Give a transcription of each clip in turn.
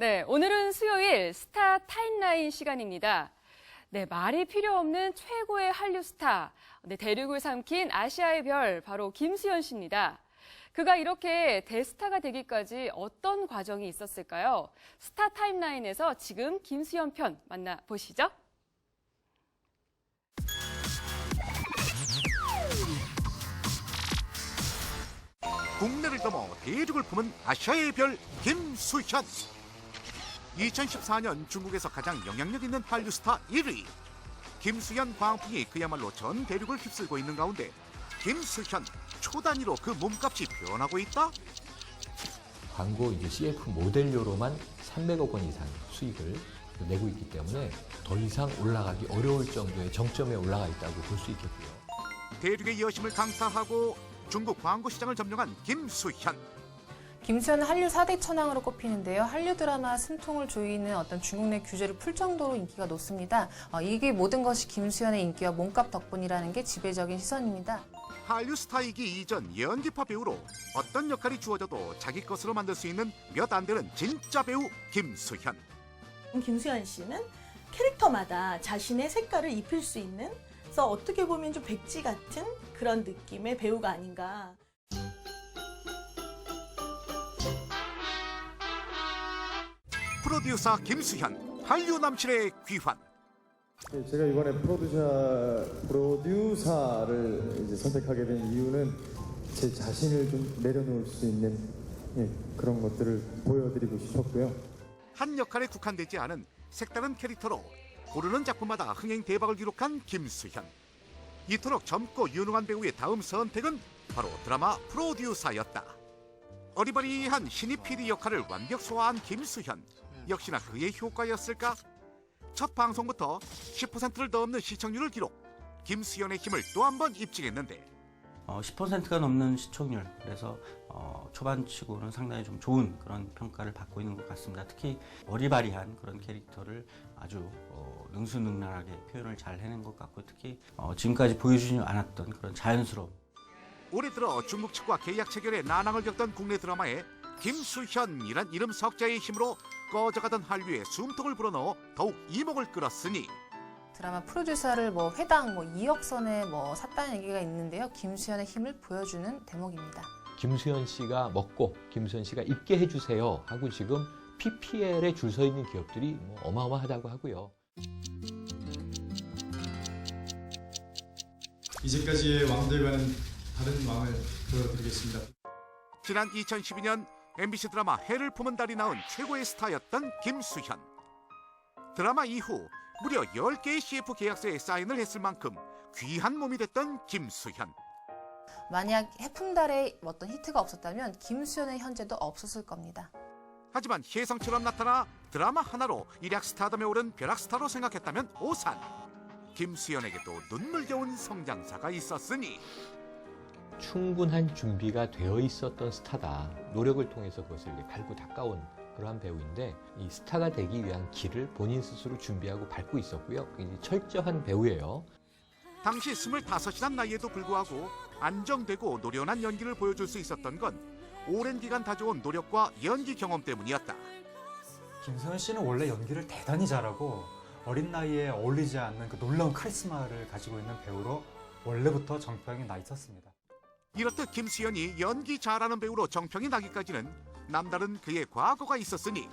네, 오늘은 수요일 스타 타임라인 시간입니다. 네, 말이 필요 없는 최고의 한류 스타. 네, 대륙을 삼킨 아시아의 별, 바로 김수현 씨입니다. 그가 이렇게 대스타가 되기까지 어떤 과정이 있었을까요? 스타 타임라인에서 지금 김수현 편 만나보시죠. 국내를 넘어 대륙을 품은 아시아의 별 김수현. 2014년 중국에서 가장 영향력 있는 한류 스타 1위. 김수현 광풍이 그야말로 전 대륙을 휩쓸고 있는 가운데 김수현 초단위로 그 몸값이 변하고 있다? 광고 CF 모델료로만 300억 원 이상 수익을 내고 있기 때문에 더 이상 올라가기 어려울 정도의 정점에 올라가 있다고 볼 수 있겠고요. 대륙의 여심을 강타하고 중국 광고 시장을 점령한 김수현. 김수현은 한류 4대 천왕으로 꼽히는데요. 한류 드라마 숨통을 조이는 어떤 중국 내 규제를 풀 정도로 인기가 높습니다. 이게 모든 것이 김수현의 인기와 몸값 덕분이라는 게 지배적인 시선입니다. 한류 스타이기 이전 연기파 배우로 어떤 역할이 주어져도 자기 것으로 만들 수 있는 몇 안 되는 진짜 배우 김수현. 김수현 씨는 캐릭터마다 자신의 색깔을 입힐 수 있는, 그래서 어떻게 보면 좀 백지 같은 그런 느낌의 배우가 아닌가. 프로듀서 김수현, 한류 남친의 귀환. 제가 이번에 프로듀서를 선택하게 된 이유는 제 자신을 좀 내려놓을 수 있는 그런 것들을 보여드리고 싶었고요. 한 역할에 국한되지 않은 색다른 캐릭터로 고르는 작품마다 흥행 대박을 기록한 김수현. 이토록 젊고 유능한 배우의 다음 선택은 바로 드라마 프로듀서였다. 어리버리한 신입 PD 역할을 완벽 소화한 김수현. 역시나 그의 효과였을까? 첫 방송부터 10%를 넘는 시청률을 기록. 김수현의 힘을 또 한 번 입증했는데 10%가 넘는 시청률, 그래서 초반치고는 상당히 좀 좋은 그런 평가를 받고 있는 것 같습니다. 특히 어리바리한 그런 캐릭터를 아주 능수능란하게 표현을 잘 해낸 것 같고, 특히 지금까지 보여주지 않았던 그런 자연스러움. 올해 들어 중국 측과 계약 체결에 난항을 겪던 국내 드라마에 김수현이란 이름 석자의 힘으로 꺼져가던 한류에 숨통을 불어넣어 더욱 이목을 끌었으니 드라마 프로듀서를 회당 2억 선에 샀다는 얘기가 있는데요. 김수현의 힘을 보여주는 대목입니다. 김수현 씨가 먹고 김수현 씨가 입게 해주세요 하고 지금 PPL에 줄 서 있는 기업들이 어마어마하다고 하고요. 이제까지의 왕들과는 다른 왕을 보여드리겠습니다. 지난 2012년 MBC 드라마 해를 품은 달이 낳은 최고의 스타였던 김수현. 드라마 이후 무려 10개의 CF 계약서에 사인을 했을 만큼 귀한 몸이 됐던 김수현. 만약 해품달에 어떤 히트가 없었다면 김수현의 현재도 없었을 겁니다. 하지만 혜성처럼 나타나 드라마 하나로 일약 스타덤에 오른 벼락 스타로 생각했다면 오산. 김수현에게도 눈물겨운 성장사가 있었으니 충분한 준비가 되어 있었던 스타다. 노력을 통해서 그것을 갈고 닦아온 그러한 배우인데, 이 스타가 되기 위한 길을 본인 스스로 준비하고 밟고 있었고요. 굉장히 철저한 배우예요. 당시 25이란 나이에도 불구하고 안정되고 노련한 연기를 보여줄 수 있었던 건 오랜 기간 다져온 노력과 연기 경험 때문이었다. 김수현 씨는 원래 연기를 대단히 잘하고 어린 나이에 어울리지 않는 그 놀라운 카리스마를 가지고 있는 배우로 원래부터 정평이 나 있었습니다. 이렇듯 김수현이 연기 잘하는 배우로 정평이 나기까지는 남다른 그의 과거가 있었으니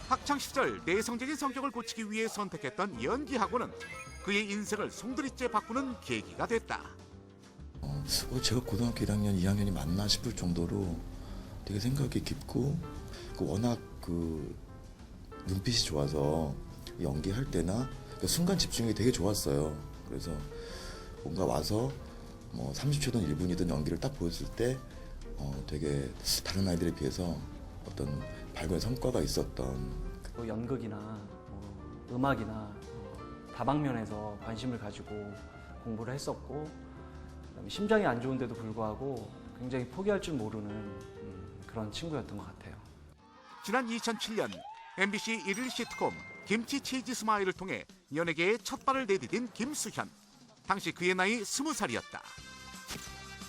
학창시절 내성적인 성격을 고치기 위해 선택했던 연기학원은 그의 인생을 송두리째 바꾸는 계기가 됐다. 제가 고등학교 1학년, 2학년이 맞나 싶을 정도로 되게 생각이 깊고, 워낙 눈빛이 좋아서 연기할 때나 순간 집중이 되게 좋았어요. 그래서 뭔가 와서 30초든 1분이든 연기를 딱 보였을 때 되게 다른 아이들에 비해서 어떤 발견 성과가 있었던. 연극이나 음악이나 다방면에서 관심을 가지고 공부를 했었고, 그다음에 심장이 안 좋은데도 불구하고 굉장히 포기할 줄 모르는 그런 친구였던 것 같아요. 지난 2007년 MBC 1일 시트콤 김치 치즈 스마일을 통해 연예계에 첫 발을 내디딘 김수현. 당시 그의 나이 20살이었다.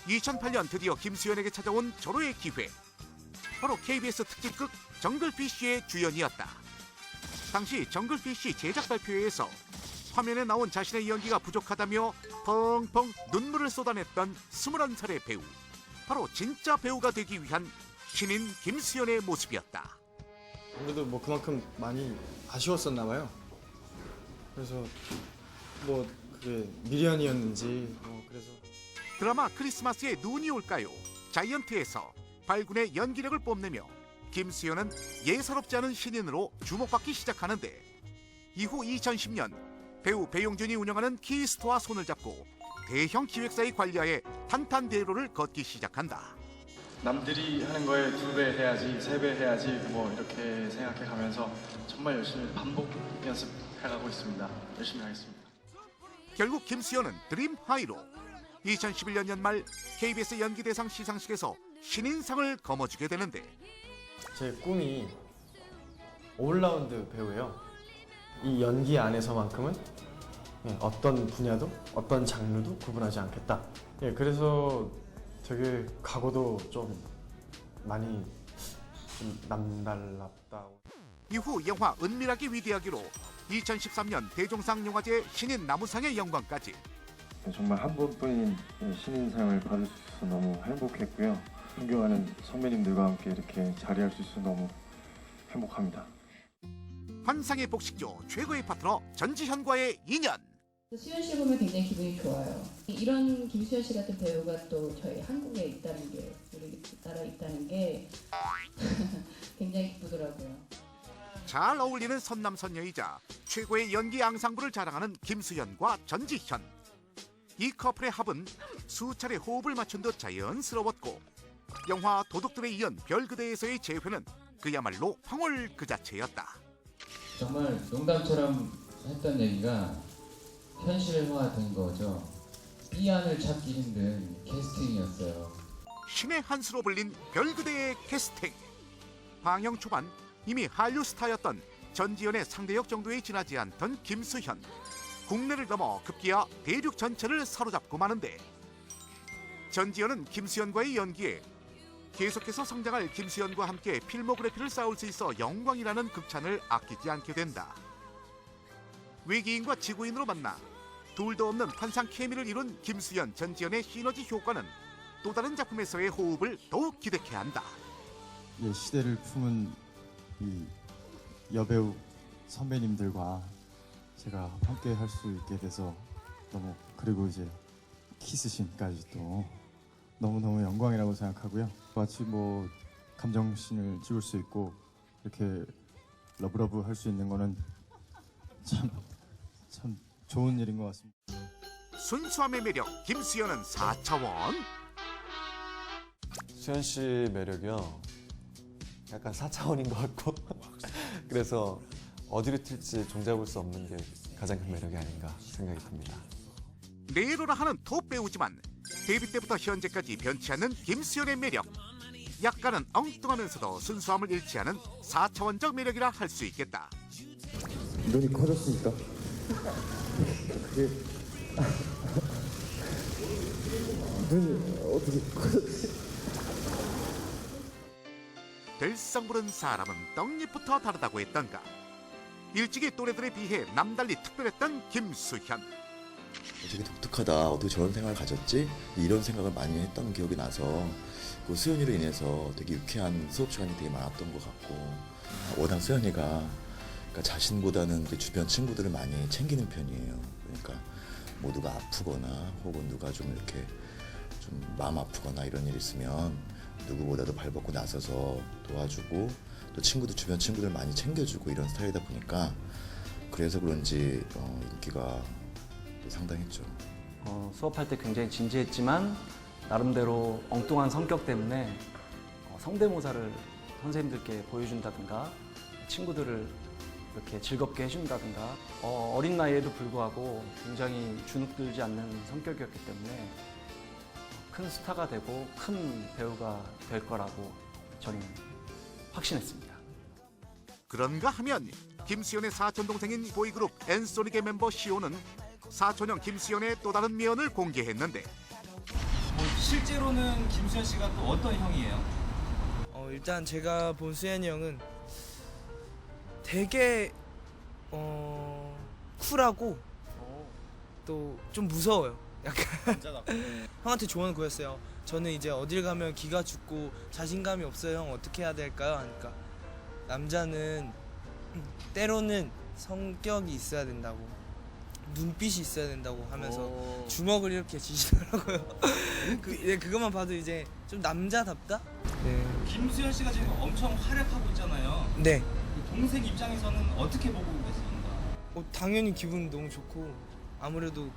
2008년 드디어 김수현에게 찾아온 절호의 기회. 바로 KBS 특집극 정글피쉬의 주연이었다. 당시 정글피쉬 제작 발표회에서 화면에 나온 자신의 연기가 부족하다며 펑펑 눈물을 쏟아냈던 21살의 배우. 바로 진짜 배우가 되기 위한 신인 김수현의 모습이었다. 아무래도 뭐 그만큼 많이 아쉬웠었나 봐요. 그래서 뭐 그게 미련이었는지 그래서 드라마 크리스마스에 눈이 올까요? 자이언트에서 발군의 연기력을 뽐내며 김수현은 예사롭지 않은 신인으로 주목받기 시작하는데 이후 2010년 배우 배용준이 운영하는 키스토와 손을 잡고 대형 기획사의 관리하에 탄탄대로를 걷기 시작한다. 남들이 하는 거에 2배 해야지, 3배 해야지 뭐 이렇게 생각해 가면서 정말 열심히 반복 연습해가고 있습니다. 열심히 하겠습니다. 결국 김수현은 드림 하이로 2011년 연말 KBS 연기대상 시상식에서 신인상을 거머쥐게 되는데 제 꿈이 올라운드 배우예요. 이 연기 안에서만큼은 어떤 분야도 어떤 장르도 구분하지 않겠다. 그래서 되게 각오도 좀 많이 좀 남달랐다. 이후 영화 은밀하게 위대하기로 2013년 대종상 영화제 신인 나무상의 영광까지. 정말 한 번뿐인 신인상을 받을 수 있어서 너무 행복했고요. 존경하는 선배님들과 함께 이렇게 자리할 수 있어서 너무 행복합니다. 환상의 복식조 최고의 파트너 전지현과의 인연. 수현 씨 보면 굉장히 기분이 좋아요. 이런 김수현 씨 같은 배우가 또 저희 한국에 있다는 게, 우리나라에 있다는 게 굉장히 기쁘더라고요. 잘 어울리는 선남선녀이자 최고의 연기 앙상블을 자랑하는 김수현과 전지현. 이 커플의 합은 수차례 호흡을 맞춘 듯 자연스러웠고 영화 도둑들에 이은 별그대에서의 재회는 그야말로 황홀 그 자체였다. 정말 농담처럼 했던 얘기가 현실화된 거죠. 삐안을 찾기 힘든 캐스팅이었어요. 신의 한 수로 불린 별그대의 캐스팅. 방영 초반 이미 한류 스타였던 전지현의 상대역 정도에 지나지 않던 김수현. 국내를 넘어 급기야 대륙 전체를 사로잡고 마는데 전지현은 김수현과의 연기에 계속해서 성장할 김수현과 함께 필모그래피를 쌓을 수 있어 영광이라는 극찬을 아끼지 않게 된다. 외계인과 지구인으로 만나 둘도 없는 환상 케미를 이룬 김수현, 전지현의 시너지 효과는 또 다른 작품에서의 호흡을 더욱 기대케 한다. 시대를 품은 이 여배우 선배님들과 제가 함께 할 수 있게 돼서 너무, 그리고 이제 키스신까지 또 너무너무 영광이라고 생각하고요. 마치 뭐 감정씬을 찍을 수 있고 이렇게 러브러브 할 수 있는 거는 참 좋은 일인 것 같습니다. 순수함의 매력 김수현은 4차원. 수현 씨 매력이요. 약간 4차원인 것 같고 그래서 어디로 튈지 종잡을 수 없는 게 가장 큰 매력이 아닌가 생각이 듭니다. 내로라 하는 톱 배우지만 데뷔 때부터 현재까지 변치 않는 김수현의 매력. 약간은 엉뚱하면서도 순수함을 잃지 않은 4차원적 매력이라 할 수 있겠다. 눈이 커졌습니까? 그게 눈이 어떻게 커졌지? 들썩 부른 사람은 떡잎부터 다르다고 했던가. 일찍이 또래들에 비해 남달리 특별했던 김수현. 되게 독특하다. 어떻게 저런 생각을 가졌지? 이런 생각을 많이 했던 기억이 나서 그 수연이로 인해서 되게 유쾌한 수업 시간이 되게 많았던 것 같고 워낙 수연이가 그러니까 자신보다는 이제 주변 친구들을 많이 챙기는 편이에요. 그러니까 뭐 누가 아프거나 혹은 누가 좀 이렇게 좀 마음 아프거나 이런 일 있으면 누구보다도 발벗고 나서서 도와주고 또 주변 친구들 많이 챙겨주고 이런 스타일이다 보니까 그래서 그런지 인기가 또 상당했죠. 수업할 때 굉장히 진지했지만 나름대로 엉뚱한 성격 때문에 성대모사를 선생님들께 보여준다든가 친구들을 이렇게 즐겁게 해준다든가 어린 나이에도 불구하고 굉장히 주눅들지 않는 성격이었기 때문에 큰 스타가 되고 큰 배우가 될 거라고 저는 확신했습니다. 그런가 하면 김수현의 사촌동생인 보이그룹 엔소닉의 멤버 시오는 사촌형 김수현의 또 다른 면을 공개했는데 실제로는 김수현 씨가 또 어떤 형이에요? 일단 제가 본 수현이 형은 되게 쿨하고 또 좀 무서워요. 약간 형한테 조언을 구했어요. 저는 이제 어딜 가면 기가 죽고 자신감이 없어요. 형 어떻게 해야 될까요? 하니까 남자는 때로는 성격이 있어야 된다고, 눈빛이 있어야 된다고 하면서 주먹을 이렇게 쥐시더라고요. 그것만 봐도 이제 좀 남자답다? 네. 김수현 씨가 지금 엄청 활약하고 있잖아요. 네. 동생 입장에서는 어떻게 보고 계십니까? 당연히 기분 너무 좋고, 아무래도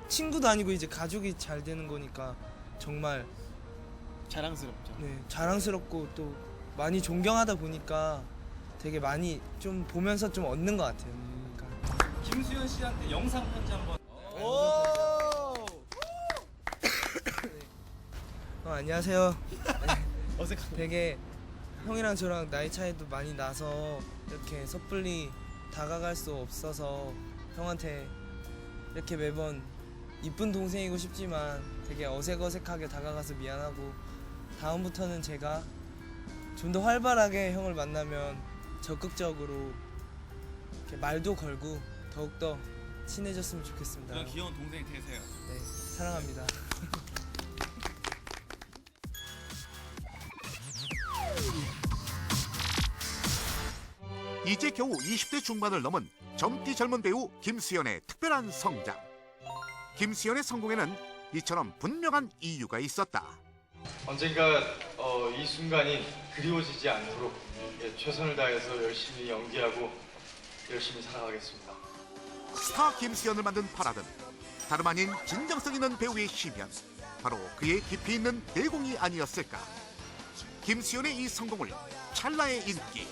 친구도 아니고 이제 가족이 잘 되는 거니까 정말 자랑스럽죠. 네, 자랑스럽고 또 많이 존경하다 보니까 되게 많이 좀 보면서 좀 얻는 것 같아요. 김수현 씨한테 영상 편지 한번. 안녕하세요. 어색하네. 되게 형이랑 저랑 나이 차이도 많이 나서 이렇게 섣불리 다가갈 수 없어서 형한테 이렇게 매번 이쁜 동생이고 싶지만 되게 어색어색하게 다가가서 미안하고, 다음부터는 제가 좀 더 활발하게 형을 만나면 적극적으로 이렇게 말도 걸고 더욱더 친해졌으면 좋겠습니다. 그런 귀여운 동생이 되세요. 네, 사랑합니다. 이제 겨우 20대 중반을 넘은 젊디 젊은 배우 김수현의 특별한 성장. 김수현의 성공에는 이처럼 분명한 이유가 있었다. 언젠가 이 순간이 그리워지지 않도록 최선을 다해서 열심히 연기하고 열심히 살아가겠습니다. 스타 김수현을 만든 파라든, 다름 아닌 진정성 있는 배우의 심연, 바로 그의 깊이 있는 내공이 아니었을까. 김수현의 이 성공을 찰나의 인기,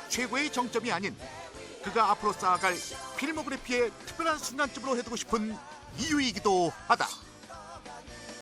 최고의 정점이 아닌 그가 앞으로 쌓아갈 필모그래피의 특별한 순간점으로 해두고 싶은 이유이기도 하다.